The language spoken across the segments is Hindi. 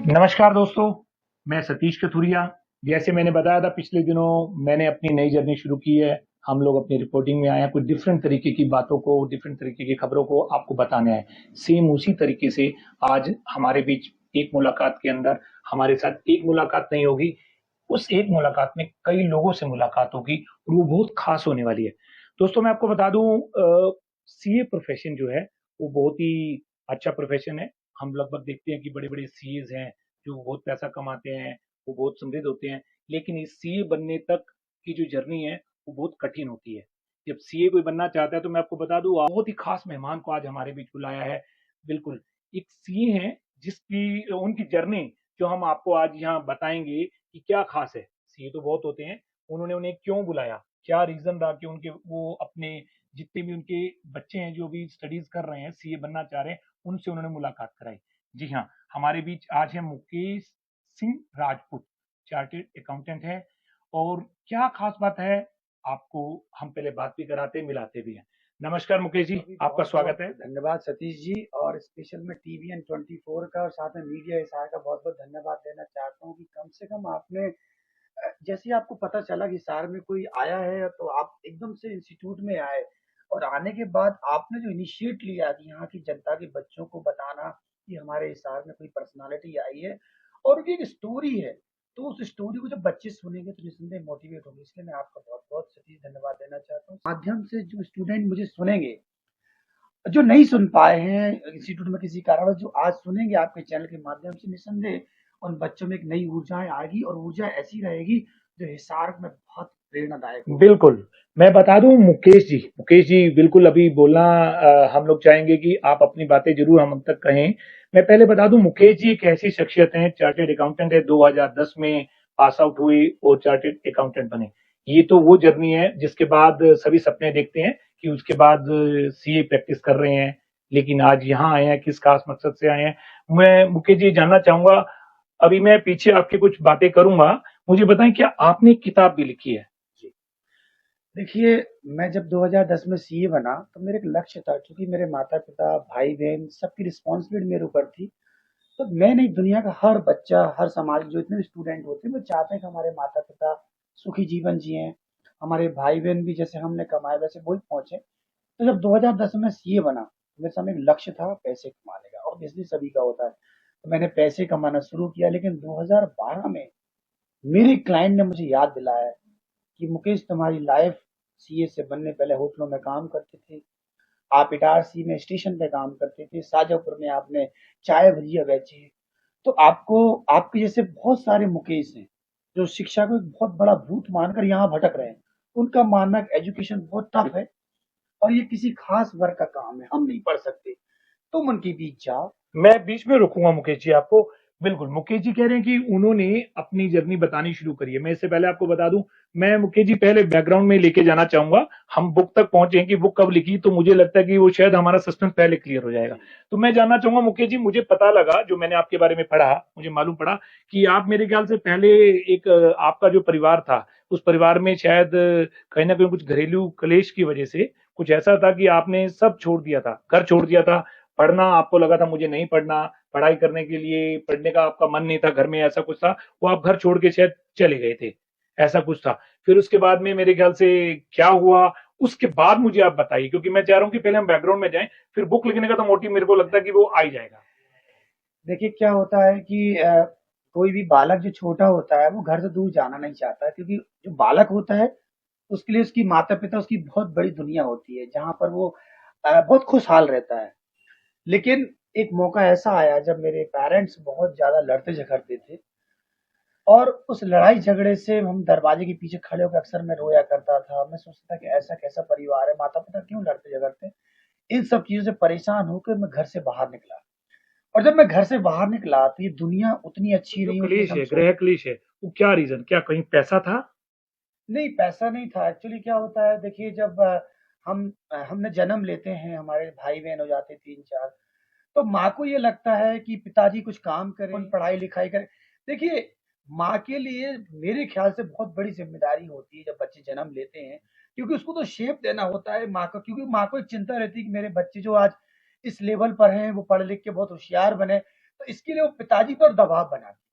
नमस्कार दोस्तों, मैं सतीश कथुरिया। जैसे मैंने बताया था पिछले दिनों मैंने अपनी नई जर्नी शुरू की है। हम लोग अपनी रिपोर्टिंग में आए हैं, कुछ डिफरेंट तरीके की बातों को, डिफरेंट तरीके की खबरों को आपको बताने आए। सेम उसी तरीके से आज हमारे बीच एक मुलाकात के अंदर हमारे साथ एक मुलाकात नहीं होगी, उस एक मुलाकात में कई लोगों से मुलाकात होगी और वो बहुत खास होने वाली है। दोस्तों मैं आपको बता दूं, सीए प्रोफेशन जो है वो बहुत ही अच्छा प्रोफेशन है। हम लगभग देखते हैं कि बड़े-बड़े सीएस हैं जो बहुत पैसा कमाते हैं, वो बहुत समृद्ध होते हैं, लेकिन इस सीए बनने तक की जो जर्नी है वो बहुत कठिन होती है। जब सीए कोई बनना चाहता है तो मैं आपको बता दूं, बहुत ही खास मेहमान को आज हमारे बीच बुलाया है। बिल्कुल, एक सीए हैं जिसकी उनकी जर्नी जो हम आपको आज यहाँ बताएंगे कि क्या खास है। सीए तो बहुत होते हैं, उन्होंने उन्हें क्यों बुलाया, क्या रीजन रहा कि उनके वो अपने जितने भी उनके बच्चे हैं जो भी स्टडीज कर रहे हैं, सीए बनना चाह रहे हैं, उनसे उन्होंने मुलाकात कराई। जी हाँ, हमारे बीच आज है मुकेश सिंह राजपूत, चार्टेड अकाउंटेंट है। और क्या खास बात है, आपको हम पहले बात भी कराते मिलाते भी हैं। नमस्कार मुकेश जी, जी, आपका स्वागत बहुत-बहुत है। धन्यवाद सतीश जी। और स्पेशल मैं टीवीएन 24 का और साथ में मीडिया एसआई का बहुत-बहुत धन्यवाद देना चाहता हूँ कि कम से कम आपने जैसे ही आपको पता चला कि हिसार में कोई आया है तो आप एकदम से इंस्टीट्यूट में आए और आने के बाद आपने जो इनिशिएट लिया कि यहाँ की जनता के बच्चों को बताना कि हमारे हिसार में कोई पर्सनालिटी आई है और उनकी एक स्टोरी है, तो उस स्टोरी को जब बच्चे सुनेंगे तो निस्संदेह मोटिवेट होंगे। इसलिए मैं आपका बहुत-बहुत सतीश धन्यवाद देना चाहता हूँ। माध्यम से जो स्टूडेंट मुझे सुनेंगे, जो नहीं सुन पाए हैं इंस्टीट्यूट में किसी कारणवश, जो आज सुनेंगे आपके चैनल के माध्यम से, निसंदेह उन बच्चों में एक नई ऊर्जाएं आएगी और ऊर्जा ऐसी रहेगी जो हिसार में बहुत प्रेरणादायक होगी। बिल्कुल, मैं बता दूँ मुकेश जी बिल्कुल अभी बोलना हम लोग चाहेंगे कि आप अपनी बातें ज़रूर हम तक कहें। मैं पहले बता दूँ, मुकेश जी एक ऐसी शख्सियत हैं, चार्टर्ड अकाउंटेंट है, 2010 में पास आउट हुए और चार्टर्ड अकाउंटेंट बने। ये तो वो जर्नी है जिसके बाद सभी सपने देखते हैं कि उसके बाद सीए प्रैक्टिस कर रहे हैं, लेकिन आज यहाँ आए हैं, किस खास मकसद से आए हैं। मैं मुकेश जी जानना चाहूँगा, अभी मैं पीछे आपकी कुछ बातें करूँगा, मुझे बताएँ क्या आपने एक किताब भी लिखी है? जी, देखिए, मैं जब 2010 में सीए बना तो मेरा एक लक्ष्य था, क्योंकि मेरे माता-पिता, भाई-बहन सबकी रिस्पॉन्सिबिलिटी मेरे ऊपर थी। तो मैं नहीं, दुनिया का हर बच्चा, हर समाज के जो इतने भी स्टूडेंट होते हैं, वो चाहते हैं कि हमारे माता-पिता सुखी जीवन जिएँ, हमारे भाई-बहन भी जैसे हमने कमाया वैसे वही पहुँचे। तो जब 2010 में सीए बना, तो मेरे सामने एक लक्ष्य था पैसे कमाने का, ऑब्वियसली सभी का होता है। तो मैंने पैसे कमाना शुरू किया, लेकिन 2012 में मेरे क्लाइंट ने मुझे याद दिलाया कि मुकेश, तुम्हारी लाइफ सीए से बनने पहले होटलों में काम करते थे, आप इटारसी में स्टेशन पे काम करते थे, शाजापुर में आपने चाय भजिया बेची है। तो आपको, आपके जैसे बहुत सारे मुकेश हैं जो शिक्षा को एक बहुत बड़ा भूत मानकर यहाँ भटक रहे हैं। उनका मानना है कि एजुकेशन बहुत टफ है और ये किसी खास वर्ग का काम है, हम नहीं पढ़ सकते, तुम उनके बीच जाओ। मैं बीच में रोकूंगा मुकेश जी आपको। बिल्कुल, मुकेश जी कह रहे हैं कि उन्होंने अपनी जर्नी बतानी शुरू करी है। मैं इससे पहले आपको बता दूं, मैं मुकेश जी पहले बैकग्राउंड में लेके जाना चाहूंगा। हम बुक तक पहुंचे कि बुक कब लिखी, तो मुझे लगता है कि वो शायद हमारा सस्पेंस पहले क्लियर हो जाएगा। जी, तो मैं जानना चाहूंगा मुकेश जी, मुझे पता लगा, जो मैंने आपके बारे में पढ़ा, मुझे मालूम पड़ा कि आप मेरे ख्याल से पहले एक आपका जो परिवार था, उस परिवार में शायद कहीं ना कहीं कुछ घरेलू कलेश की वजह से कुछ ऐसा था कि आपने सब छोड़ दिया था, घर छोड़ दिया था। पढ़ना आपको लगा था मुझे नहीं पढ़ना, पढ़ाई करने के लिए पढ़ने का आपका मन नहीं था, घर में ऐसा कुछ था, वो आप घर छोड़ के शायद चले गए थे, ऐसा कुछ था। फिर उसके बाद में मेरे ख्याल से क्या हुआ, उसके बाद मुझे आप बताइए, क्योंकि मैं चाह रहा हूँ कि पहले हम बैकग्राउंड में जाएं, फिर बुक लिखने का तो मोटिव मेरे को लगता है कि वो आ ही जाएगा। देखिए क्या होता है कि कोई भी बालक जो छोटा होता है वो घर से दूर जाना नहीं चाहता है, क्योंकि जो बालक होता है उसके लिए उसकी माता पिता उसकी बहुत बड़ी दुनिया होती है जहाँ पर वो बहुत खुशहाल रहता है। लेकिन एक मौका ऐसा आया जब मेरे पेरेंट्स बहुत ज्यादा लड़ते झगड़ते थे, और उस लड़ाई झगड़े से हम दरवाजे के पीछे खड़े होकर अक्सर मैं रोया करता था। मैं सोचता था कि ऐसा कैसा परिवार है, माता पिता क्यों लड़ते झगड़ते हैं। इन सब चीजों से परेशान होकर मैं घर से बाहर निकला, और जब मैं घर से बाहर निकला तो ये दुनिया उतनी तो अच्छी जो नहीं होती क्लेश जैसे हम है, सोच। गृह क्लेश है, वो क्या रीजन, क्या कहीं पैसा था? नहीं, पैसा नहीं था। एक्चुअली क्या होता है, देखिए जब हमने जन्म लेते हैं, हमारे भाई बहन हो जाते हैं तीन चार, तो माँ को ये लगता है कि पिताजी कुछ काम करें, अपन पढ़ाई लिखाई करें। देखिए, माँ के लिए मेरे ख्याल से बहुत बड़ी जिम्मेदारी होती है जब बच्चे जन्म लेते हैं, क्योंकि उसको तो शेप देना होता है माँ को, क्योंकि माँ को एक चिंता रहती है कि मेरे बच्चे जो आज इस लेवल पर हैं वो पढ़ लिख के बहुत होशियार बने। तो इसके लिए वो पिताजी पर दबाव बनाती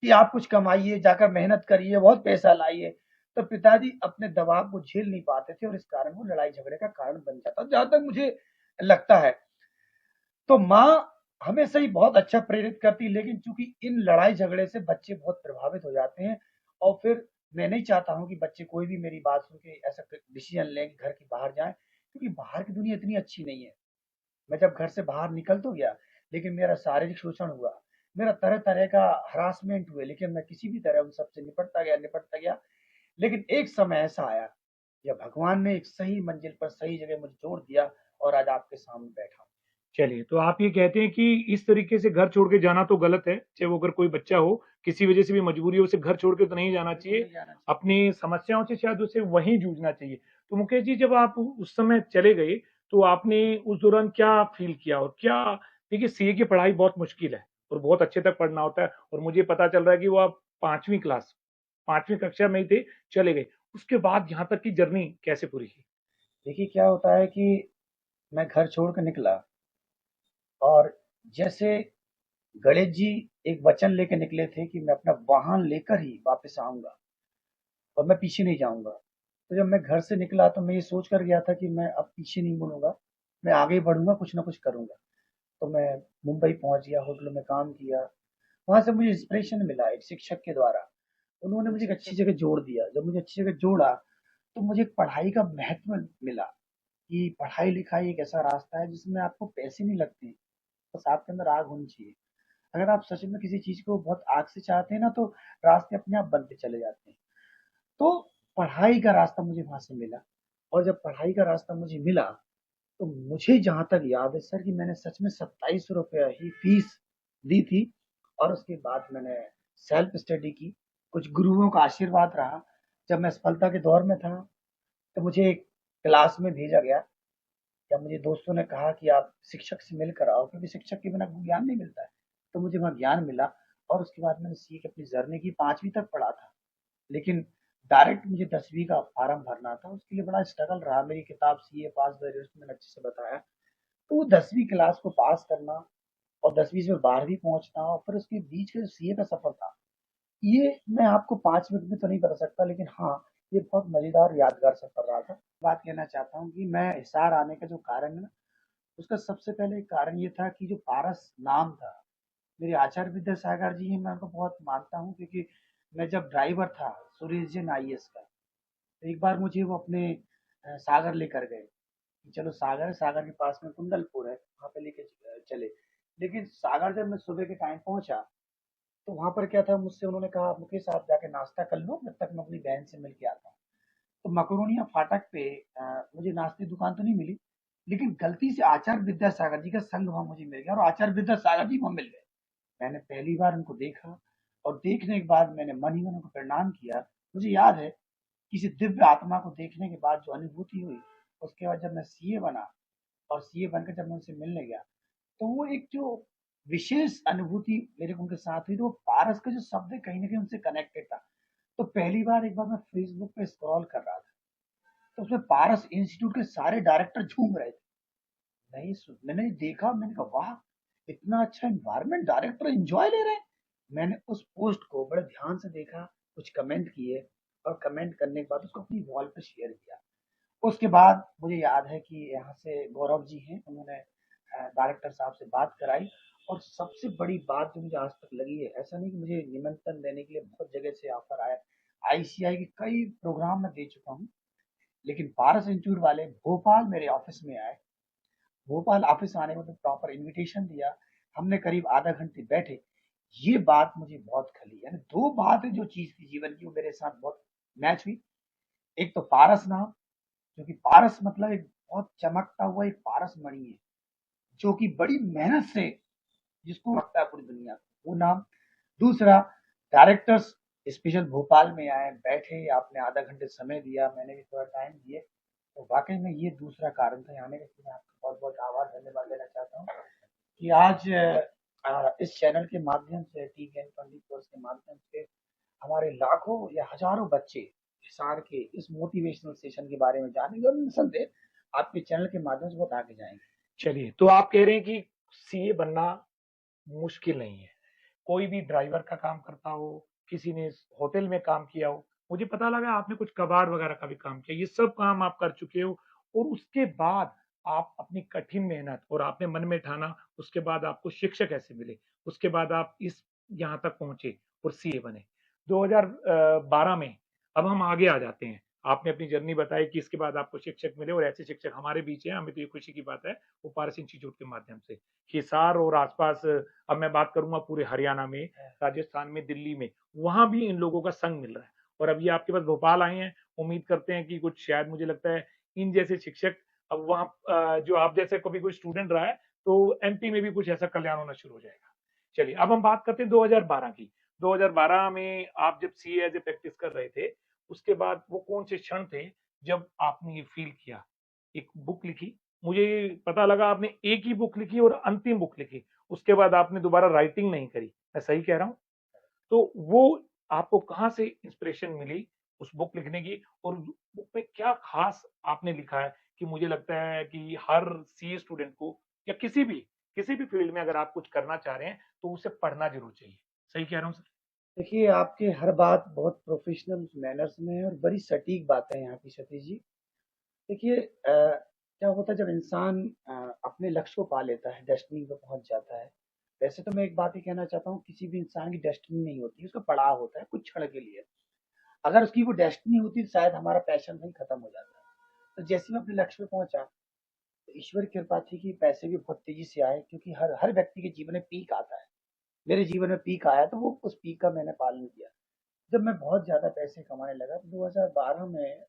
कि आप कुछ कमाइए, जाकर मेहनत करिए, बहुत पैसा लाइए। तो पिताजी अपने दबाव को झेल नहीं पाते थे और इस कारण वो लड़ाई झगड़े का कारण बन जाता। जहाँ तक मुझे लगता है, तो माँ हमेशा ही बहुत अच्छा प्रेरित करती, लेकिन चूँकि इन लड़ाई झगड़े से बच्चे बहुत प्रभावित हो जाते हैं और फिर मैं नहीं चाहता हूँ कि बच्चे कोई भी मेरी बात सुन के ऐसा डिसीज़न लें कि घर के बाहर जाएँ, क्योंकि बाहर की दुनिया इतनी अच्छी नहीं है। मैं जब घर से बाहर निकल तो गया, लेकिन मेरा शारीरिक शोषण हुआ, मेरा तरह-तरह का हरासमेंट हुए, लेकिन मैं किसी भी तरह उन सब से निपटता गया। लेकिन एक समय ऐसा आया, जब भगवान ने एक सही मंजिल पर सही जगह मुझे जोड़ दिया और आज आपके सामने बैठा हूँ। चलिए, तो आप ये कहते हैं कि इस तरीके से घर छोड़ के जाना तो गलत है, चाहे वो अगर कोई बच्चा हो, किसी वजह से भी मजबूरी हो, उसे घर छोड़ के तो नहीं जाना बिल्कुल चाहिए। नहीं जाना चाहिए। अपनी समस्याओं से शायद उसे वहीं जूझना चाहिए। तो मुकेश जी, जब आप उस समय चले गए, तो आपने उस दौरान क्या फ़ील किया और क्या, देखिए सीए की पढ़ाई बहुत मुश्किल है और बहुत अच्छे तक पढ़ना होता है और मुझे पता चल रहा है कि वो आप 5वीं कक्षा में ही थे, चले गए। उसके बाद यहाँ तक की जर्नी कैसे पूरी की? देखिए क्या होता है कि मैं घर छोड़ के निकला और जैसे गणेश जी एक वचन लेके निकले थे कि मैं अपना वाहन लेकर ही वापस आऊँगा और मैं पीछे नहीं जाऊँगा। तो जब मैं घर से निकला तो मैं ये सोच कर गया था कि मैं अब पीछे नहीं मुड़ूँगा, मैं आगे बढ़ूँगा, कुछ ना कुछ करूँगा। तो मैं मुंबई पहुँच गया, होटलों में काम किया। वहाँ से मुझे इंस्पिरेशन मिला एक शिक्षक के द्वारा। उन्होंने मुझे एक अच्छा, अच्छी अच्छा। जगह जोड़ दिया। जब मुझे अच्छी जगह जोड़ा, तो मुझे पढ़ाई का महत्व मिला कि पढ़ाई-लिखाई एक ऐसा रास्ता है जिसमें आपको पैसे नहीं लगते हैं, बस आपके अंदर आग होनी चाहिए। अगर आप सच में किसी चीज़ को बहुत आग से चाहते हैं ना, तो रास्ते अपने आप बनते चले जाते हैं। तो पढ़ाई का रास्ता मुझे वहाँ से मिला और जब पढ़ाई का रास्ता मुझे मिला, तो मुझे जहाँ तक याद है सर कि मैंने सच में ₹27 ही फीस दी थी और उसके बाद मैंने सेल्फ स्टडी की। कुछ गुरुओं का आशीर्वाद रहा। जब मैं असफलता के दौर में था, तो मुझे एक क्लास में भेजा गया। जब मुझे दोस्तों ने कहा कि आप शिक्षक से मिलकर आओ, क्योंकि शिक्षक के बिना ज्ञान नहीं मिलता है। तो मुझे वहाँ ज्ञान मिला और उसके बाद मैंने सीए की अपनी जर्नी की, 5वीं तक पढ़ा था। लेकिन डायरेक्ट मुझे 10वीं का फॉर्म भरना था, उसके लिए बड़ा स्ट्रगल रहा। मेरी किताब सीए पास द रिजल्ट मैंने अच्छे से बताया। तो वो 10वीं क्लास को पास करना और 10वीं से 12वीं पहुंचना और फिर उसके बीच का जो सीए का सफर था, ये मैं आपको 5 मिनट में तो नहीं बता सकता, लेकिन हाँ, ये बहुत मजेदार यादगार सफर रहा था। बात कहना चाहता हूँ कि मैं हिसार आने का जो कारण है ना, उसका सबसे पहले कारण ये था कि जो पारस नाम था, मेरे आचार्य विद्यासागर जी हैं, मैं उनको बहुत मानता हूँ, क्योंकि मैं जब ड्राइवर था सुरेश जैन आईएएस का, तो एक बार मुझे वो अपने सागर लेकर गए कि चलो सागर, सागर के पास में कुंडलपुर है, वहाँ पे लेके चले। लेकिन सागर जब मैं सुबह के टाइम पहुंचा, तो वहां पर क्या था, मुझसे उन्होंने कहा मुकेश आप जाके नाश्ता कर लो, जब तक मैं अपनी बहन से मिल के आता हूँ। तो मकरोनिया फाटक पे मुझे नाश्ते की दुकान तो नहीं मिली, लेकिन गलती से आचार्य विद्यासागर जी का संग वहां मुझे मिल गया और आचार्य विद्यासागर जी वहां मिल गए। मैंने पहली बार उनको देखा और देखने के बाद मैंने मन ही मन उनको प्रणाम किया। मुझे याद है, किसी दिव्य आत्मा को देखने के बाद जो अनुभूति हुई, उसके बाद जब मैं सीए बना और सीए बनकर जब मैं उनसे मिलने गया, तो वो एक जो विशेष अनुभूति मेरे को उनके साथ हुई, तो वो पारस का जो शब्द है कहीं ना कहीं उनसे कनेक्टेड था। तो पहली बार एक बार मैं फेसबुक पे स्क्रॉल कर रहा था, तो उसमें पारस इंस्टीट्यूट के सारे डायरेक्टर झूम रहे थे। मैंने देखा, मैंने कहा वाह, इतना अच्छा एनवायरनमेंट, डायरेक्टर एंजॉय ले रहे हैं। मैंने उस पोस्ट को बड़े ध्यान से देखा, कुछ कमेंट किए और कमेंट करने के बाद उसको अपनी वॉल पे शेयर किया। उसके बाद मुझे याद है कि यहाँ से गौरव जी हैं, उन्होंने डायरेक्टर साहब से बात कराई और सबसे बड़ी बात जो मुझे आज तक लगी है, ऐसा नहीं कि मुझे निमंत्रण देने के लिए बहुत जगह से ऑफर आया, आईसीआई के कई प्रोग्राम में दे चुका हूँ, लेकिन पारस इंस्टीट्यूट वाले भोपाल मेरे ऑफिस में आए। भोपाल ऑफिस आने में तो प्रॉपर इनविटेशन दिया, हमने करीब आधा घंटे बैठे। ये बात मुझे बहुत खली, यानी दो बातें जो चीज थी जीवन की वो मेरे साथ बहुत मैच हुई। एक तो पारस नाम, क्योंकि पारस मतलब एक बहुत चमकता हुआ एक पारस मणि है, जो कि बड़ी मेहनत से जिसको रखता है पूरी दुनिया को, वो नाम। दूसरा, डायरेक्टर्स स्पेशल भोपाल में आए, बैठे, आपने आधा घंटे समय दिया, मैंने भी थोड़ा टाइम दिए, तो वाकई में ये दूसरा कारण था आने का। मैं आपका बहुत बहुत आभार धन्यवाद देना चाहता हूँ कि आज इस चैनल के माध्यम से, टी ज्ञान पंडित कोर्स के माध्यम से हमारे लाखों या हजारों बच्चे हिसार के इस मोटिवेशनल सेशन के बारे में जानेंगे और निसंदेह आपके चैनल के माध्यम से बहुत आगे जाएंगे। चलिए, तो आप कह रहे हैं कि सीए बनना मुश्किल नहीं है। कोई भी ड्राइवर का काम करता हो, किसी ने होटल में काम किया हो, मुझे पता लगा आपने कुछ कबाड़ वगैरह का भी काम किया, ये सब काम आप कर चुके हो और उसके बाद आप अपनी कठिन मेहनत और आपने मन में ठाना, उसके बाद आपको शिक्षक ऐसे मिले, उसके बाद आप इस यहाँ तक पहुंचे और सीए बने 2012 में। अब हम आगे आ जाते हैं। आपने अपनी जर्नी बताई कि इसके बाद आपको शिक्षक मिले और ऐसे शिक्षक हमारे बीच हैं, हमें तो ये खुशी की बात है, वो पारस इंस्टीट्यूट के माध्यम से। हिसार और आसपास, अब मैं बात करूंगा पूरे हरियाणा में, राजस्थान में, दिल्ली में, वहां भी इन लोगों का संग मिल रहा है। और अब ये आपके पास भोपाल आए हैं, उम्मीद करते हैं कि कुछ, शायद मुझे लगता है इन जैसे शिक्षक अब वहाँ जो आप जैसे कभी कोई स्टूडेंट रहा है तो एमपी में भी कुछ ऐसा कल्याण होना शुरू हो जाएगा। चलिए अब हम बात करते हैं 2012 की। 2012 में आप जब सीए एज ए प्रैक्टिस कर रहे थे, उसके बाद वो कौन से क्षण थे जब आपने ये फील किया, एक बुक लिखी, मुझे पता लगा आपने एक ही बुक लिखी और अंतिम बुक लिखी, उसके बाद आपने दोबारा राइटिंग नहीं करी, मैं सही कह रहा हूँ? तो वो आपको कहाँ से इंस्पिरेशन मिली उस बुक लिखने की, और बुक में क्या खास आपने लिखा है कि मुझे लगता है कि हर सीए स्टूडेंट को या किसी भी फील्ड में अगर आप कुछ करना चाह रहे हैं तो उसे पढ़ना जरूर चाहिए। सही कह रहा हूँ सर? देखिए, आपके हर बात बहुत प्रोफेशनल मैनर्स में है और बड़ी सटीक बातें हैं यहाँ की सतीश जी। देखिए, क्या होता है जब इंसान अपने लक्ष्य को पा लेता है, डेस्टिनी पे पहुंच जाता है। वैसे तो मैं एक बात ही कहना चाहता हूँ, किसी भी इंसान की डेस्टिनी नहीं होती, उसका पड़ाव होता है कुछ क्षण के लिए। अगर उसकी वो डेस्टिनी होती तो शायद हमारा पैशन वहीं खत्म हो जाता। तो जैसे मैं अपने लक्ष्य पे पहुंचा, तो ईश्वर की कृपा थी कि पैसे भी बहुत तेजी से आए, क्योंकि हर हर व्यक्ति के जीवन में पीक आता है। मेरे जीवन में पीक आया तो वो उस पीक का मैंने पालन किया। जब मैं बहुत ज्यादा पैसे कमाने लगा तो 2012 में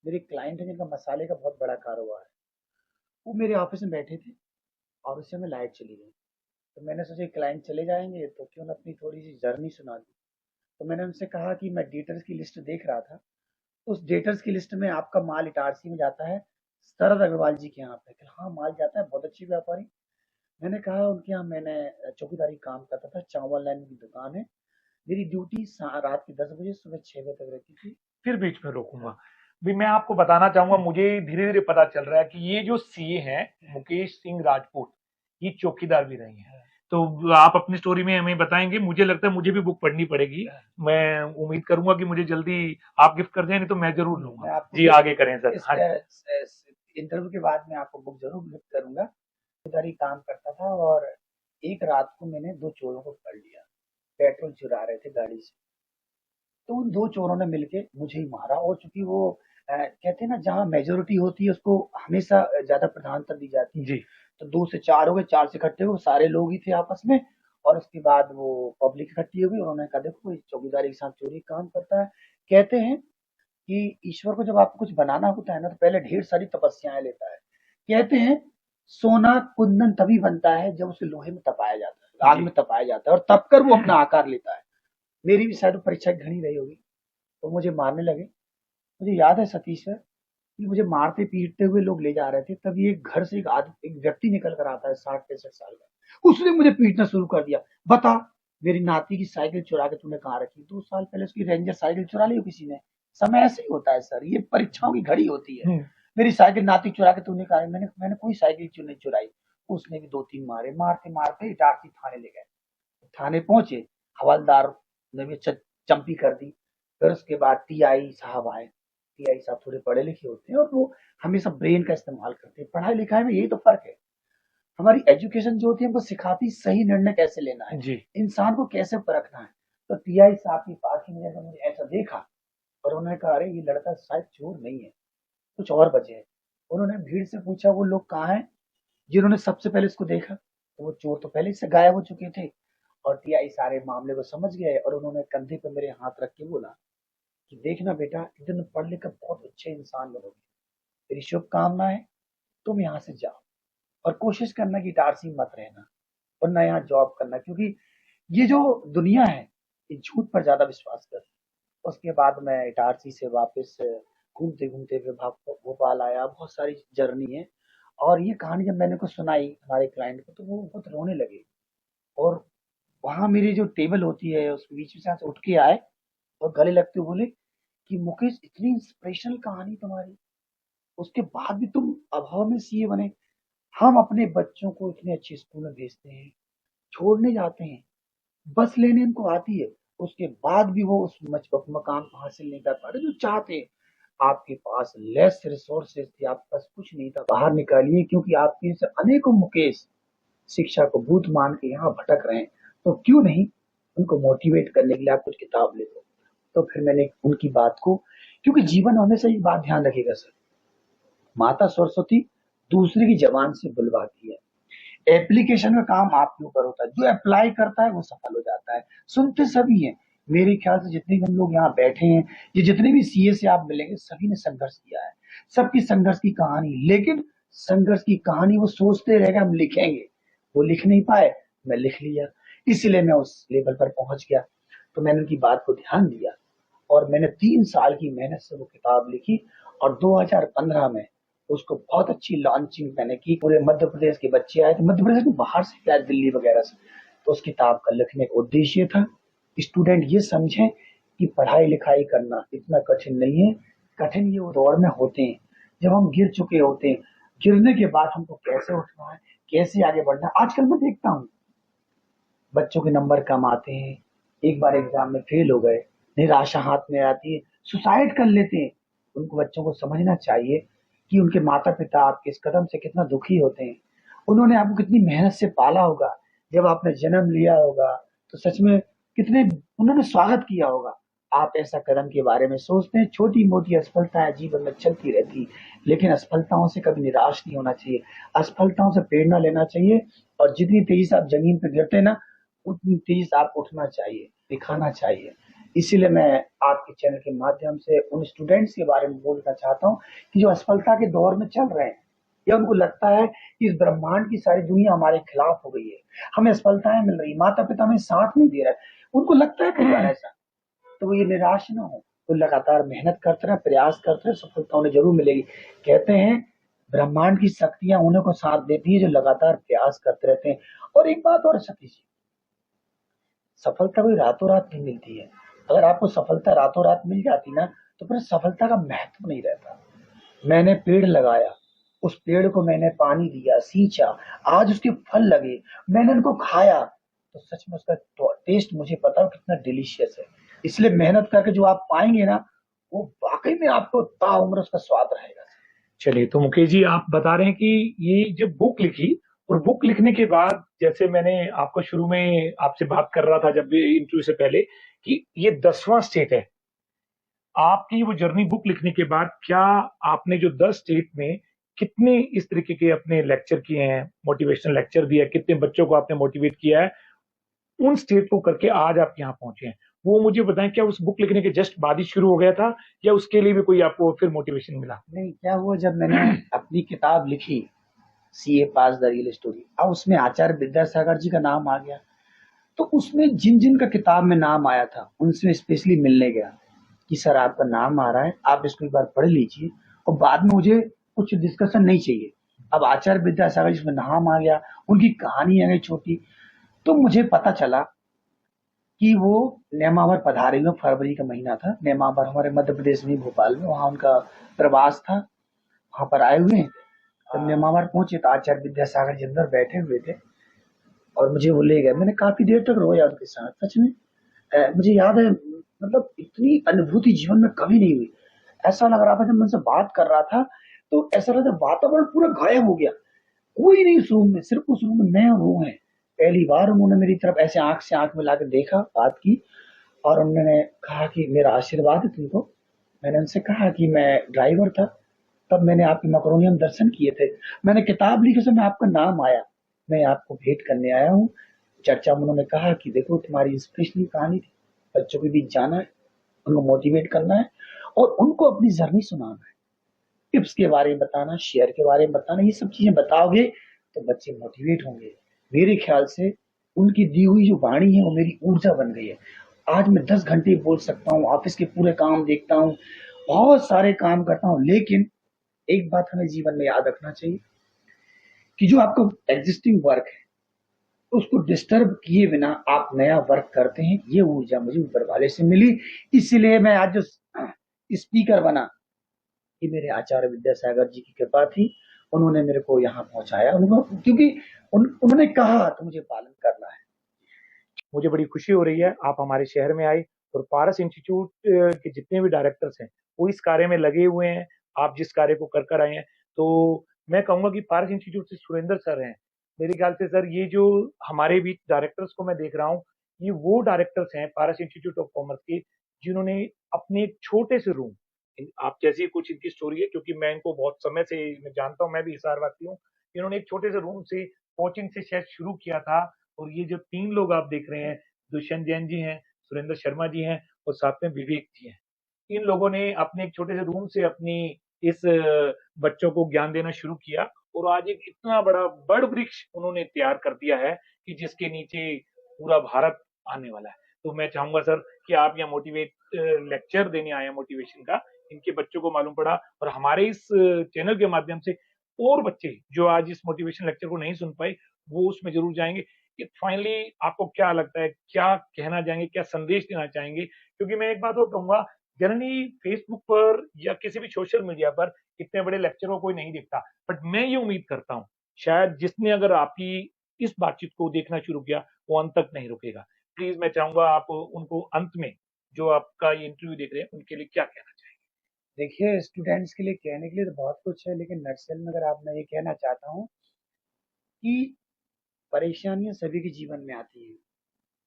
मेरे क्लाइंट है जिनका मसाले का बहुत बड़ा कारोबार है। वो मेरे ऑफिस में बैठे थे और उस समय लाइट चली गई। तो मैंने सोचा क्लाइंट चले जाएंगे तो क्यों ना अपनी थोड़ी सी जर्नी सुना दूं। तो मैंने उनसे कहा कि मैं डेटर्स की लिस्ट देख रहा था, उस डेटर्स की लिस्ट में आपका माल इटारसी में जाता है, शरद अग्रवाल जी के यहाँ पे। कि हाँ, माल जाता है, बहुत अच्छी व्यापारी। मैंने कहा उनके यहाँ मैंने चौकीदारी काम करता था, चावल लाइन की दुकान है। मेरी ड्यूटी रात के 10 बजे सुबह 6 बजे तक रहती थी। फिर बीच में रोकूंगा। हाँ। भी मैं आपको बताना चाहूंगा, मुझे धीरे धीरे पता चल रहा है कि ये जो सीए हैं मुकेश सिंह राजपूत, ये चौकीदार भी रहे हैं। हाँ, तो आप अपनी स्टोरी में हमें बताएंगे, मुझे लगता है मुझे भी बुक पढ़नी पड़ेगी। हाँ। मैं उम्मीद करूंगा कि मुझे जल्दी आप गिफ्ट कर दें, नहीं तो मैं जरूर मैं लूंगा। आपको जी आगे करें सर। इस हाँ जी। इंटरव्यू के बाद मैं आपको बुक जरूर गिफ्ट करूंगा। चौकीदारी काम करता था और एक रात को मैंने दो चोरों को पकड़ लिया, पेट्रोल चुरा रहे थे गाड़ी से। तो उन दो चोरों ने मिलके मुझे ही मारा। और चूंकि वो कहते हैं ना, जहाँ मेजोरिटी होती है उसको हमेशा ज्यादा प्रधानता दी जाती है। जी। तो दो से चार हो गए, चार से इकट्ठे हो गए, सारे लोग ही थे आपस में। और उसके बाद वो पब्लिक इकट्ठी हो गई, उन्होंने कहा देखो ये चौकीदारी के साथ चोरी का काम करता है। कहते हैं कि ईश्वर को जब आपको कुछ बनाना होता है ना, तो पहले ढेर सारी तपस्याएं लेता है। कहते हैं सोना कुंदन तभी बनता है जब उसे लोहे में तपाया जाता है, आग जी। में तपाया जाता है, और तब कर वो अपना आकार लेता है। मेरी भी शायद परीक्षा घनी रही होगी। तो मुझे मारने लगे। मुझे याद है सतीश सर कि मुझे मारते पीटते हुए लोग ले जा रहे थे, तभी एक घर से एक व्यक्ति निकल कर आता है, 60-65 साल का। उसने मुझे पीटना शुरू कर दिया। बता, मेरी नाती की साइकिल चुरा के तूने कहाँ रखी? 2 साल पहले उसकी रेंजर साइकिल चुरा ली हो किसी ने। समय ऐसे ही होता है सर, ये परीक्षाओं की घड़ी होती है। मेरी साइकिल नाती चुरा के तूने कहा? मैंने मैंने कोई साइकिल नहीं चुराई। उसने भी दो तीन मारे, मारते मारते इटारसी थाने ले गए। थाने पहुंचे, हवलदार ने भी चंपी कर दी। फिर उसके बाद टीआई साहब आए। टीआई साहब थोड़े पढ़े लिखे होते हैं और वो हमेशा ब्रेन का इस्तेमाल करते हैं। पढ़ाई लिखाई में यही तो फर्क है। हमारी एजुकेशन जो होती है हमको सिखाती सही निर्णय कैसे लेना है, जी। इंसान को कैसे परखना है। तो टीआई साहब की पार्टी में जब मुझे ऐसा देखा, और उन्होंने कहा अरे ये लड़का शायद चोर नहीं है, कुछ और वजह है। उन्होंने भीड़ से पूछा वो लोग कहाँ हैं जिन्होंने सबसे पहले इसको देखा। तो वो चोर तो पहले से गायब हो चुके थे। और टीआई सारे मामले को समझ गए और उन्होंने कंधे पर मेरे हाथ रख के बोला कि देखना बेटा, एक दिन पढ़ लिख कर बहुत अच्छे इंसान बनोगे। तेरी शुभकामनाएं, तुम यहाँ से जाओ और कोशिश करना कि इटारसी मत रहना, वरना यहाँ जॉब करना, क्योंकि ये जो दुनिया है ये झूठ पर ज्यादा विश्वास करती है। उसके बाद मैं इटारसी से वापस घूमते घूमते फिर भोपाल आया। बहुत सारी जर्नी है। और ये कहानी जब मैंने को सुनाई हमारे क्लाइंट को, तो वो बहुत रोने लगे। और वहां मेरी जो टेबल होती है उस बीच में से उठ के आए और गले लगते हुए बोले कि मुकेश, इतनी इंस्पिरेशनल कहानी तुम्हारी, उसके बाद भी तुम अभाव में सीए बने। हम अपने बच्चों को इतने अच्छे स्कूल में भेजते हैं, छोड़ने जाते हैं, बस लेने इनको आती है, उसके बाद भी वो उस मकाम को हासिल नहीं कर पा रहे जो चाहते हैं। आपके पास लेस रिसोर्सेज थे, आपके पास कुछ नहीं था, बाहर निकालिए, क्योंकि आपके से अनेकों मुकेश शिक्षा को भूत मान के यहाँ भटक रहे हैं। तो क्यों नहीं उनको मोटिवेट करने के लिए आप कुछ किताब ले लो। तो फिर मैंने उनकी बात को, क्योंकि जीवन में हमेशा एक बात ध्यान रखिएगा सर, माता सरस्वती दूसरे की जबान से बुलवाती है, एप्लीकेशन का काम आपके ऊपर होता है, जो अप्लाई करता है वो सफल हो जाता है। सुनते सभी हैं, मेरे ख्याल से जितने भी हम लोग यहाँ बैठे हैं, ये जितने भी सीए से आप मिलेंगे, सभी ने संघर्ष किया है, सबकी संघर्ष की कहानी, लेकिन संघर्ष की कहानी वो सोचते रह गए हम लिखेंगे, वो लिख नहीं पाए, मैं लिख लिया, इसलिए मैं उस लेवल पर पहुंच गया। तो मैंने उनकी बात को ध्यान दिया और मैंने 3 साल की मेहनत से वो किताब लिखी और 2015 में उसको बहुत अच्छी लॉन्चिंग मैंने की। पूरे मध्य प्रदेश के बच्चे आए थे, मध्य प्रदेश के बाहर से भी आए, दिल्ली वगैरह से। तो उस किताब का लिखने का उद्देश्य था स्टूडेंट ये समझें कि पढ़ाई लिखाई करना इतना कठिन नहीं है, कठिन ये दौर में होते हैं जब हम गिर चुके होते हैं, गिरने के बाद हमको कैसे उठना है, कैसे आगे बढ़ना है। आजकल मैं देखता हूँ बच्चों के नंबर कम आते हैं, एक बार एग्जाम में फेल हो गए, निराशा हाथ में आती है, सुसाइड कर लेते हैं। उनको बच्चों को समझना चाहिए कि उनके माता पिता आपके इस कदम से कितना दुखी होते हैं, उन्होंने आपको कितनी मेहनत से पाला होगा, जब आपने जन्म लिया होगा तो सच में कितने उन्होंने स्वागत किया होगा। आप ऐसा कदम के बारे में सोचते हैं, छोटी मोटी असफलताएं जीवन में चलती रहती, लेकिन असफलताओं से कभी निराश नहीं होना चाहिए, असफलताओं से प्रेरणा लेना चाहिए, और जितनी तेजी से आप जमीन पर गिरते हैं ना, उतनी तेजी से आप उठना चाहिए, दिखाना चाहिए। इसीलिए मैं आपके चैनल के माध्यम से उन स्टूडेंट्स के बारे में बोलना चाहता हूँ कि जो असफलता के दौर में चल रहे हैं, या उनको लगता है कि इस ब्रह्मांड की सारी दुनिया हमारे खिलाफ हो गई है, हमें असफलताएं मिल रही, माता पिता हमें साथ नहीं दे रहा है, उनको लगता है कई बार ऐसा, तो वो ये निराश ना हो, तो लगातार मेहनत करते रहे, प्रयास करते रहे, सफलता उन्हें जरूर मिलेगी। कहते हैं ब्रह्मांड की शक्तियां उन्हें को साथ देती है जो लगातार प्रयास करते रहते हैं। और एक बात और सतीश जी, सफलता कोई रातों रात नहीं मिलती है। अगर आपको सफलता रातों रात मिल जाती ना, तो फिर सफलता का महत्व नहीं रहता। मैंने पेड़ लगाया, उस पेड़ को मैंने पानी दिया, सींचा, आज उसके फल लगे, मैंने उनको खाया, तो सच में उसका टेस्ट मुझे पता है कितना डिलीशियस है। इसलिए मेहनत करके जो आप पाएंगे ना, वो वाकई में आपको ताउम्र उसका स्वाद रहेगा। चलिए, तो मुकेश जी आप बता रहे हैं कि ये जब बुक लिखी, और बुक लिखने के बाद, जैसे मैंने आपको शुरू में आपसे बात कर रहा था जब भी इंटरव्यू से पहले, कि ये 10वां स्टेट है आपकी वो जर्नी बुक लिखने के बाद, क्या आपने जो 10 स्टेट में कितने इस तरीके के अपने लेक्चर किए हैं, मोटिवेशनल लेक्चर दिया, कितने बच्चों को आपने मोटिवेट किया है उन स्टेट को करके आज आप यहाँ पहुंचे हैं, वो मुझे बताएं। क्या उस बुक लिखने के जस्ट बाद ही शुरू हो गया था, या उसके लिए भी कोई आपको फिर मोटिवेशन मिला? नहीं, क्या हुआ, जब मैंने अपनी किताब लिखी CA pass the real story, अब उसमें आचार्य विद्यासागर जी का नाम आ गया, तो उसमें जिन जिन का किताब में नाम आया था उनसे स्पेशली मिलने गया कि सर आपका नाम आ रहा है, आप इसको एक बार पढ़ लीजिए, और बाद में मुझे कुछ डिस्कशन नहीं चाहिए। अब आचार्य विद्यासागर जी में नाम आ गया, उनकी कहानी आ गई छोटी, तो मुझे पता चला कि वो नेमावर पधारे हुए, फरवरी का महीना था, नेमावर हमारे मध्य प्रदेश में, भोपाल में, वहाँ उनका प्रवास था, वहां पर आए हुए हैं। जब नेमावर पहुंचे तो आचार्य विद्यासागर जी अंदर बैठे हुए थे और मुझे वो ले गए, मैंने काफी देर तक रोया उनके साथ। सच में मुझे याद है, मतलब इतनी अनुभूति जीवन में कभी नहीं हुई। ऐसा लग रहा था, जब मैं उनसे बात कर रहा था तो ऐसा लग रहा था वातावरण पूरा गायब हो गया, कोई नहीं उस रूम में, सिर्फ उस रूम में मैं और वो है। पहली बार उन्होंने मेरी तरफ ऐसे आंख से आंख मिला के देखा, बात की, और उन्होंने कहा कि मेरा आशीर्वाद है तुमको। मैंने उनसे कहा कि मैं ड्राइवर था, तब मैंने आपके मकरोनियम दर्शन किए थे, मैंने किताब लिखी, उसमें आपका नाम आया, मैं आपको भेंट करने आया हूँ। चर्चा में उन्होंने कहा कि देखो तुम्हारी इंस्पिरेशनल कहानी थी, बच्चों के बीच जाना है, उनको मोटिवेट करना है और उनको अपनी जर्नी सुनाना है, टिप्स के बारे में बताना, शेयर के बारे में बताना, ये सब चीजें बताओगे तो बच्चे मोटिवेट होंगे। मेरे ख्याल से उनकी दी हुई जो वाणी है वो मेरी ऊर्जा बन गई है। आज मैं 10 घंटे बोल सकता हूँ, ऑफिस के पूरे काम देखता हूँ, बहुत सारे काम करता हूँ, लेकिन एक बात हमें जीवन में याद रखना चाहिए कि जो आपका एग्जिस्टिंग वर्क है उसको डिस्टर्ब किए बिना आप नया वर्क करते हैं, ये ऊर्जा मुझे ऊपर वाले से मिली। इसलिए मैं आज जो स्पीकर बना, ये मेरे आचार्य विद्यासागर जी की कृपा थी, उन्होंने मेरे को यहाँ पहुंचाया, उनको, क्योंकि उन्होंने कहा तो मुझे पालन करना है। मुझे बड़ी खुशी हो रही है आप हमारे शहर में आए और पारस इंस्टीट्यूट के जितने भी डायरेक्टर्स हैं वो इस कार्य में लगे हुए हैं। आप जिस कार्य को कर कर आए हैं, तो मैं कहूंगा कि पारस इंस्टीट्यूट से सुरेंद्र सर हैं। मेरे ख्याल से सर ये जो हमारे बीच डायरेक्टर्स को मैं देख रहा हूँ, ये वो डायरेक्टर्स हैं पारस इंस्टीट्यूट ऑफ कॉमर्स के जिन्होंने अपने एक छोटे से रूम, आप जैसी कुछ इनकी स्टोरी है क्योंकि मैं इनको बहुत समय से मैं जानता हूँ, मैं भी हिसारवासी हूँ। इन्होंने एक छोटे से रूम से कोचिंग से शायद शुरू किया था और ये जो 3 लोग आप देख रहे हैं, दुष्यंत जैन जी हैं, सुरेंद्र शर्मा जी हैं और साथ में विवेक जी हैं। इन लोगों ने अपने एक छोटे से रूम से अपनी इस बच्चों को ज्ञान देना शुरू किया और आज एक इतना बड़ा बड़ वृक्ष उन्होंने तैयार कर दिया है कि जिसके नीचे पूरा भारत आने वाला है। तो मैं चाहूंगा सर कि आप यहाँ मोटिवेट लेक्चर देने आए हैं मोटिवेशन का, इनके बच्चों को मालूम पड़ा और हमारे इस चैनल के माध्यम से और बच्चे जो आज इस मोटिवेशन लेक्चर को नहीं सुन पाए वो उसमें जरूर जाएंगे। कि फाइनली आपको क्या लगता है, क्या कहना चाहेंगे, क्या संदेश देना चाहेंगे? क्योंकि मैं एक बात और कहूंगा, जनरली फेसबुक पर या किसी भी सोशल मीडिया पर इतने बड़े लेक्चर को कोई नहीं देखता, बट मैं ये उम्मीद करता हूँ शायद जिसने अगर आपकी इस बातचीत को देखना शुरू किया वो अंत तक नहीं रुकेगा। प्लीज मैं चाहूंगा आप उनको अंत में जो आपका ये इंटरव्यू देख रहे हैं उनके लिए क्या कहना चाहेंगे? देखिए, स्टूडेंट्स के लिए कहने के लिए तो बहुत कुछ है, लेकिन नटसेल में अगर आप मैं ये कहना चाहता हूँ कि परेशानियाँ सभी के जीवन में आती हैं।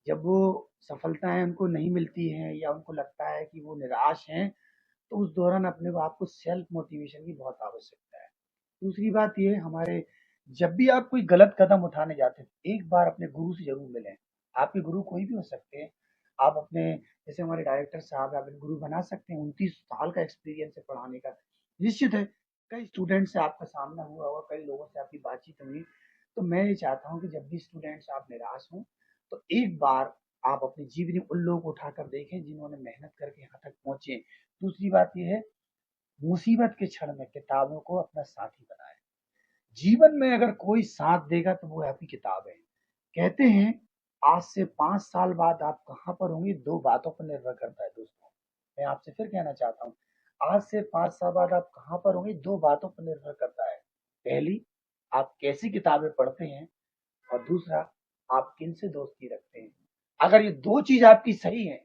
जब वो सफलताएँ उनको नहीं मिलती हैं या उनको लगता है कि वो निराश हैं, तो उस दौरान अपने को आपको सेल्फ मोटिवेशन की बहुत आवश्यकता है। दूसरी बात ये है, हमारे जब भी आप कोई गलत कदम उठाने जाते हैं, एक बार अपने गुरु से ज़रूर मिलें। आपके गुरु कोई भी हो सकते हैं। आप अपने जैसे हमारे डायरेक्टर साहब हैं, आप इन्हें गुरु बना सकते हैं। 29 साल का एक्सपीरियंस है पढ़ाने का। निश्चित है, कई स्टूडेंट से आपका सामना हुआ होगा, कई लोगों से आपकी बातचीत हुई। तो मैं ये चाहता हूँ कि जब भी स्टूडेंट्स आप निराश हों, तो एक बार आप अपनी जीवनी उन लोगों को उठाकर देखें जिन्होंने मेहनत करके यहाँ तक पहुँचे। दूसरी बात ये है, मुसीबत के क्षण में किताबों को अपना साथी बनाएं। जीवन में अगर कोई साथ देगा तो वो आपकी किताब है। कहते हैं आज से 5 साल बाद आप कहाँ पर होंगे, दो बातों पर निर्भर करता है दोस्तों। मैं आपसे फिर कहना चाहता हूँ, आज से 5 साल बाद आप कहाँ पर होंगे, दो बातों पर निर्भर करता है। पहली, आप कैसी किताबें पढ़ते हैं, और दूसरा, आप किन से दोस्ती रखते हैं। अगर ये दो चीज आपकी सही है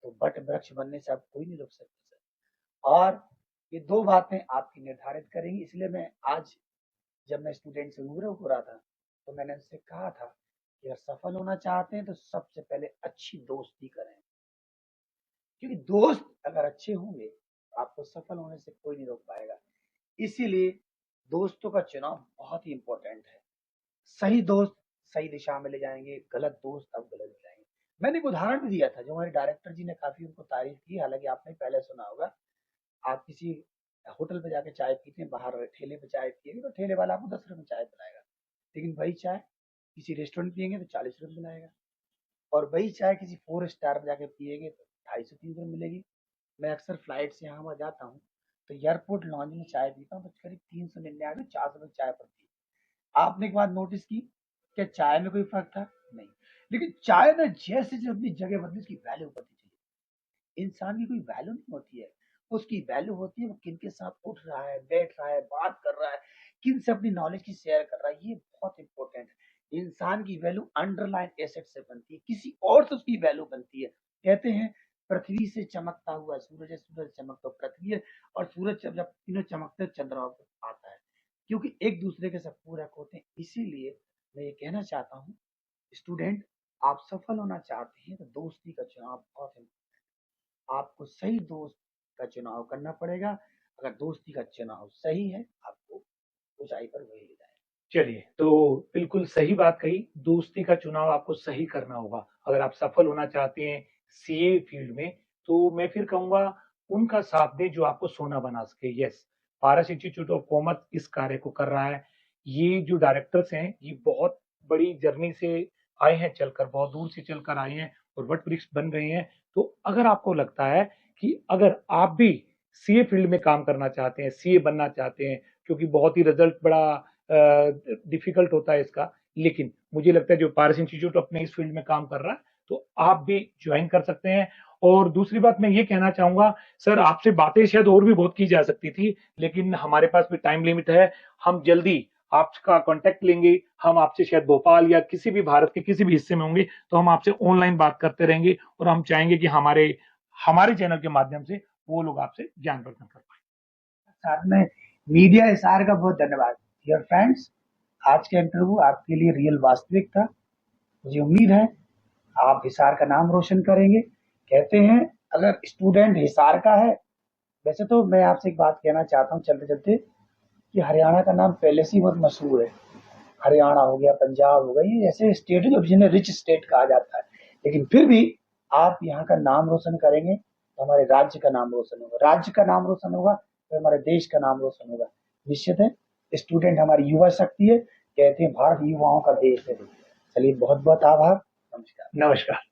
तो बट वृक्ष बनने से आप कोई नहीं रोक सकते सर। और ये दो बातें आपकी निर्धारित करेंगी। इसलिए मैं आज जब मैं स्टूडेंट से रूबरू हो रहा था तो मैंने उनसे कहा था कि अगर सफल होना चाहते हैं तो सबसे पहले अच्छी दोस्ती करें, क्योंकि दोस्त अगर अच्छे होंगे तो आपको सफल होने से कोई नहीं रोक पाएगा। इसीलिए दोस्तों का चुनाव बहुत ही इंपॉर्टेंट है। सही दोस्त सही दिशा में ले जाएंगे, गलत दोस्त अब गलत जाएंगे। मैंने एक उदाहरण भी दिया था जो हमारे डायरेक्टर जी ने काफी उनको तारीफ की, हालांकि आपने पहले सुना होगा। आप किसी होटल पे जाके चाय पीते हैं, बाहर ठेले पे चाय पिएंगे तो ठेले वाला आपको 10 रुपए में चाय पिलाएगा, लेकिन वही चाय किसी रेस्टोरेंट पिएंगे तो 40 रुपए पिलाएगा। और वही चाय किसी 4 स्टार में जाके पिएंगे तो 250-300 रुपए मिलेगी। मैं अक्सर फ्लाइट से यहाँ वहाँ जाता हूँ तो एयरपोर्ट लॉन्ज में चाय पीता हूँ तो करीब 399 400 रुपए चाय पड़ती है। आपने एक बात नोटिस की, क्या चाय में कोई फर्क था? नहीं। लेकिन चाय ने जैसे जैसे अपनी जगह बदली उसकी वैल्यू बढ़ती चली। इंसान की कोई वैल्यू नहीं होती है, उसकी वैल्यू होती है वो किन के साथ उठ रहा है, बैठ रहा है, बात कर रहा है, किन से अपनी नॉलेज की शेयर कर रहा है। ये बहुत इंपॉर्टेंट है। इंसान की वैल्यू अंडरलाइन एसेट से बनती है, किसी और से उसकी वैल्यू बनती है। कहते हैं पृथ्वी से चमकता हुआ सूरज है, सूरज चमकता हुआ पृथ्वी है, और सूरज जब जब तीनों चमकते चंद्रमा पर आता है, क्योंकि एक दूसरे के सब पूरक होते हैं। इसीलिए मैं ये कहना चाहता हूँ, स्टूडेंट आप सफल होना चाहते हैं तो दोस्ती का चुनाव बहुत आपको सही दोस्त का चुनाव करना पड़ेगा। अगर दोस्ती का चुनाव सही है, आपको ऊंचाई पर वही ले जाए। चलिए, तो बिल्कुल सही बात कही, दोस्ती का चुनाव आपको सही करना होगा अगर आप सफल होना चाहते हैं सीए फील्ड में। तो मैं फिर कहूंगा उनका साथ दें जो आपको सोना बना सके। Yes, Paras institute of commerce इस कार्य को कर रहा है। ये जो डायरेक्टर्स हैं ये बहुत बड़ी जर्नी से आए हैं, चलकर बहुत दूर से चलकर आए हैं और वट वृक्ष बन गए हैं। तो अगर आपको लगता है कि अगर आप भी सीए फील्ड में काम करना चाहते हैं, सीए बनना चाहते हैं, क्योंकि बहुत ही रिजल्ट बड़ा डिफिकल्ट होता है इसका, लेकिन मुझे लगता है जो पारस इंस्टीट्यूट अपने इस फील्ड में काम कर रहा है तो आप भी ज्वाइन कर सकते हैं। और दूसरी बात मैं ये कहना चाहूंगा, सर आपसे बातें शायद और भी बहुत की जा सकती थी लेकिन हमारे पास भी टाइम लिमिट है। हम जल्दी आपका कांटेक्ट लेंगे, हम आपसे शायद भोपाल या किसी भी भारत के किसी भी हिस्से में होंगे तो हम आपसे ऑनलाइन बात करते रहेंगे और हम चाहेंगे कि हमारे हमारे चैनल के माध्यम से वो लोग आपसे ज्ञान वर्धन कर पाए। साथ में मीडिया एसआर का बहुत धन्यवाद। डियर फ्रेंड्स, आज का इंटरव्यू आपके लिए रियल वास्तविक था। मुझे उम्मीद है आप हिसार का नाम रोशन करेंगे। कहते हैं अगर स्टूडेंट हिसार का है, वैसे तो मैं आपसे एक बात कहना चाहता हूँ चलते चलते कि हरियाणा का नाम पहले से ही बहुत मशहूर है। हरियाणा हो गया, पंजाब हो गया, ये ऐसे स्टेट है जो जिन्हें रिच स्टेट कहा जाता है। लेकिन फिर भी आप यहाँ का नाम रोशन करेंगे तो हमारे राज्य का नाम रोशन होगा, राज्य का नाम रोशन होगा तो हमारे देश का नाम रोशन होगा। निश्चित है, स्टूडेंट हमारी युवा शक्ति है। कहते हैं भारत युवाओं का देश है। चलिए, बहुत बहुत आभार। नमस्कार। नमस्कार।